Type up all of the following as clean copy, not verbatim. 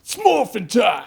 It's morphin' time!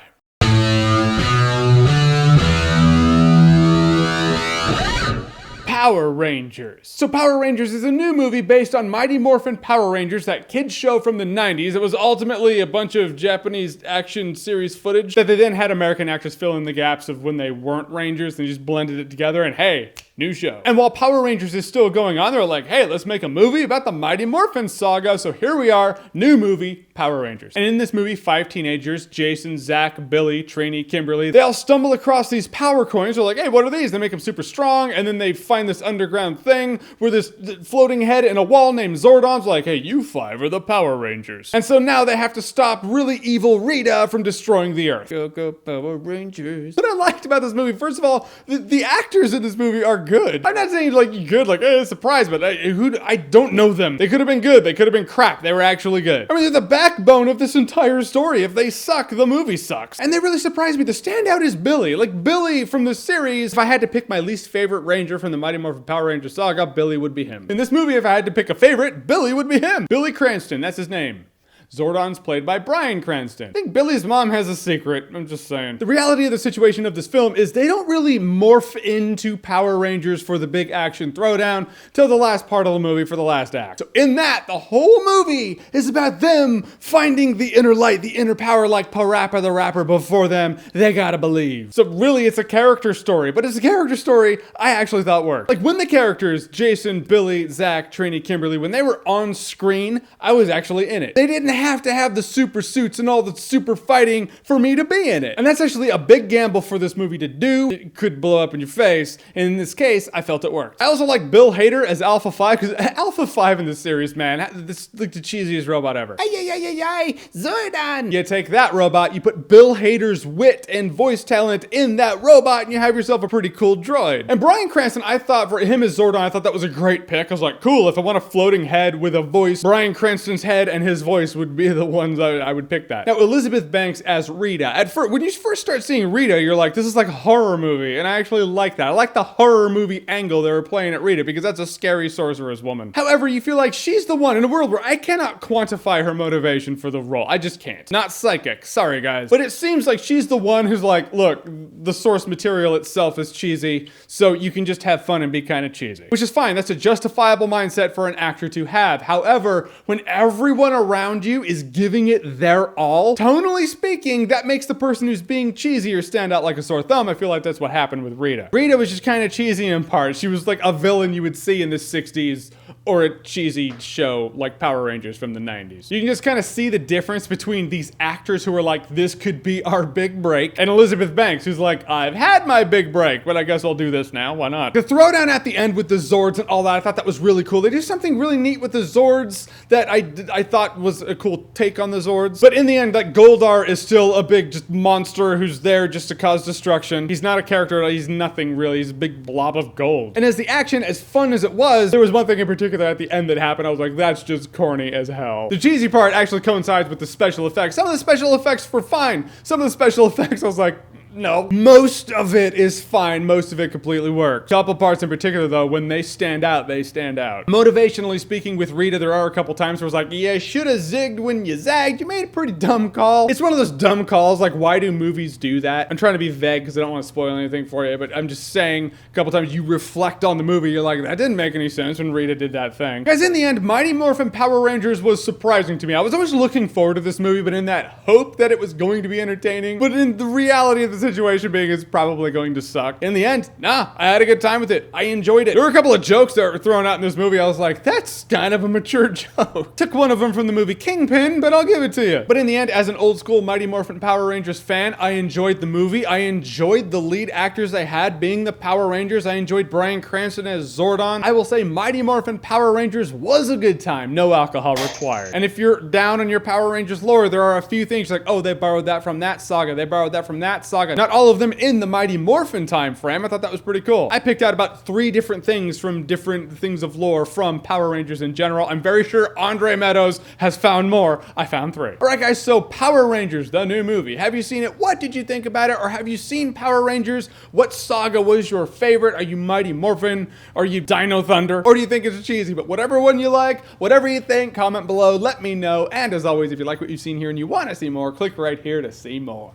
Power Rangers. So Power Rangers is a new movie based on Mighty Morphin Power Rangers, that kids show from the 90s. It was ultimately a bunch of Japanese action series footage that they then had American actors fill in the gaps of when they weren't Rangers and just blended it together, and hey, new show. And while Power Rangers is still going on, they're like, hey, let's make a movie about the Mighty Morphin saga. So here we are, new movie, Power Rangers. And in this movie, 5 teenagers, Jason, Zach, Billy, Trini, Kimberly, they all stumble across these power coins. They're like, hey, what are these? They make them super strong. And then they find this underground thing where this floating head in a wall named Zordon's like, hey, you 5 are the Power Rangers. And so now they have to stop really evil Rita from destroying the Earth. Go Power Rangers. What I liked about this movie, first of all, the actors in this movie are good. I'm not saying like good, like surprise, but I don't know them. They could have been good. They could have been crap. They were actually good. I mean, they're the backbone of this entire story. If they suck, the movie sucks. And they really surprised me. The standout is Billy. Like Billy from the series, if I had to pick my least favorite Ranger from the Mighty Morphin Power Rangers saga, Billy would be him. In this movie, if I had to pick a favorite, Billy would be him. Billy Cranston, that's his name. Zordon's played by Bryan Cranston. I think Billy's mom has a secret. I'm just saying. The reality of the situation of this film is they don't really morph into Power Rangers for the big action throwdown till the last part of the movie for the last act. So in that, the whole movie is about them finding the inner light, the inner power, like Parappa the Rapper before them. They gotta believe. So really, it's a character story, but it's a character story I actually thought worked. Like when the characters, Jason, Billy, Zach, Trini, Kimberly, when they were on screen, I was actually in it. They didn't have to have the super suits and all the super fighting for me to be in it. And that's actually a big gamble for this movie to do. It could blow up in your face. And in this case, I felt it worked. I also like Bill Hader as Alpha 5, because Alpha 5 in this series, man, this like the cheesiest robot ever. Zordon! You take that robot, you put Bill Hader's wit and voice talent in that robot, and you have yourself a pretty cool droid. And Bryan Cranston, I thought for him as Zordon, I thought that was a great pick. I was like, cool, if I want a floating head with a voice, Bryan Cranston's head and his voice would be the ones I would pick that. Now, Elizabeth Banks as Rita. At first, when you first start seeing Rita, you're like, this is like a horror movie, and I actually like that. I like the horror movie angle they were playing at Rita, because that's a scary sorceress woman. However, you feel like she's the one in a world where I cannot quantify her motivation for the role. I just can't. Not psychic. Sorry, guys. But it seems like she's the one who's like, look, the source material itself is cheesy, so you can just have fun and be kind of cheesy. Which is fine. That's a justifiable mindset for an actor to have. However, when everyone around you is giving it their all, tonally speaking, that makes the person who's being cheesier stand out like a sore thumb. I feel like that's what happened with Rita. Rita was just kind of cheesy in parts. She was like a villain you would see in the 60s or a cheesy show like Power Rangers from the 90s. You can just kind of see the difference between these actors who are like, this could be our big break, and Elizabeth Banks, who's like, I've had my big break, but I guess I'll do this now. Why not? The throwdown at the end with the Zords and all that, I thought that was really cool. They do something really neat with the Zords that I thought was a cool take on the Zords. But in the end, like, Goldar is still a big just monster who's there just to cause destruction. He's not a character, he's nothing really. He's a big blob of gold. And as the action, as fun as it was, there was one thing in particular at the end that happened. I was like, that's just corny as hell. The cheesy part actually coincides with the special effects. Some of the special effects were fine. Some of the special effects, I was like, no. Most of it is fine. Most of it completely works. Couple parts in particular, though, when they stand out, they stand out. Motivationally speaking, with Rita, there are a couple times where it's like, yeah, should have zigged when you zagged. You made a pretty dumb call. It's one of those dumb calls, like, why do movies do that? I'm trying to be vague because I don't want to spoil anything for you, but I'm just saying, a couple times you reflect on the movie, you're like, that didn't make any sense when Rita did that thing. Guys, in the end, Mighty Morphin Power Rangers was surprising to me. I was always looking forward to this movie, but in that hope that it was going to be entertaining, but in the reality of the situation being it's probably going to suck. In the end, nah, I had a good time with it. I enjoyed it. There were a couple of jokes that were thrown out in this movie. I was like, that's kind of a mature joke. Took one of them from the movie Kingpin, but I'll give it to you. But in the end, as an old school Mighty Morphin Power Rangers fan, I enjoyed the movie. I enjoyed the lead actors they had being the Power Rangers. I enjoyed Bryan Cranston as Zordon. I will say Mighty Morphin Power Rangers was a good time. No alcohol required. And if you're down on your Power Rangers lore, there are a few things like, oh, they borrowed that from that saga. They borrowed that from that saga. saga. Not all of them in the Mighty Morphin time frame. I thought that was pretty cool. I picked out about 3 different things from different things of lore from Power Rangers in general. I'm very sure Andre Meadows has found more. I found 3. All right, guys, so Power Rangers, the new movie. Have you seen it? What did you think about it? Or have you seen Power Rangers? What saga was your favorite? Are you Mighty Morphin? Are you Dino Thunder? Or do you think it's cheesy? But whatever one you like, whatever you think, comment below, let me know. And as always, if you like what you've seen here and you want to see more, click right here to see more.